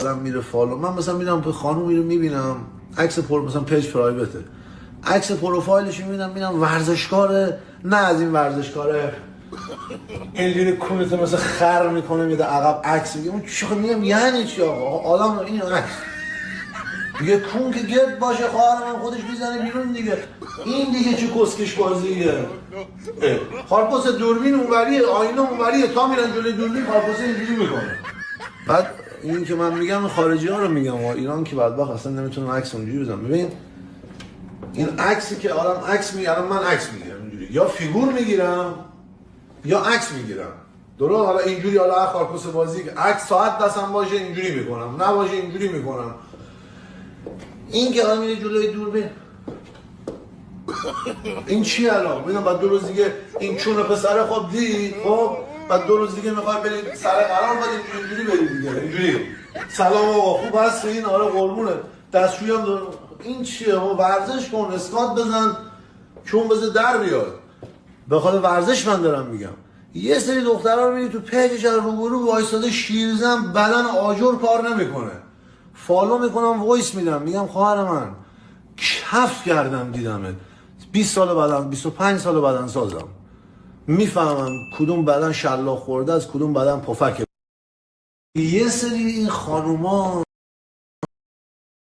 آدم میره فالو، من مثلا میرم به خانومی رو میبینم عکس مثلا پیج پرایوته، عکس پروفایلش میبینم ورزشکاره، نه از این ورزشکاره اینجوری کونت مثلا خر میکنه میده عقب عکس میگه اون چی، میگم یعنی چی آقا آدم این عکس دیگه کون که گرد باشه خواهر من خودش میزنه بیرون دیگه، این دیگه چه کسکش بازیه. خارپوس دوربین اونوریه، آینه اونوریه، تا میرن جلوی دوربین خارپوس اینجوری میکنه. بعد این که من میگم خارجی ها رو میگم، ایران که بدبخت اصلا نمیتونه عکس اونجوری بزنم. ببین این عکسی که آدم عکس میگیرم، من عکس میگیرم اینجوری، یا فیگور میگیرم یا عکس میگیرم. درست حالا اینجوری، حالا خارپوس بازی عکس ساعت دستم باشه اینجوری میکنم، نباشه اینجوری میکنم. این که الان میره جلوی دوربین این چی الان؟ ببینم بعد 2 روز دیگه این چون پسر خب دی، خب بعد 2 روز دیگه میخوای برید سر قرار، بعد اینجوری برید دیگه، اینجوری سلام آقا خوب هست این، آره قربونه دستشویی هم داره. این چیه؟ ما ورزش کن، اسکات بزن، چون بزن در بیاد. به خاطر ورزش من دارم میگم. یه سری دخترها رو میبینی تو پیجش روبرو وایساده شیرزن، بدن آجر کار نمیکنه، فالو میکنم، وایس میدم، میگم خواهر من کف کردم دیدمت، 20 سال بعدم 25 سال بعدم سازم، میفهمم کدوم بدن شلاق خورده از کدوم بدن پفک. یه سری این خانوما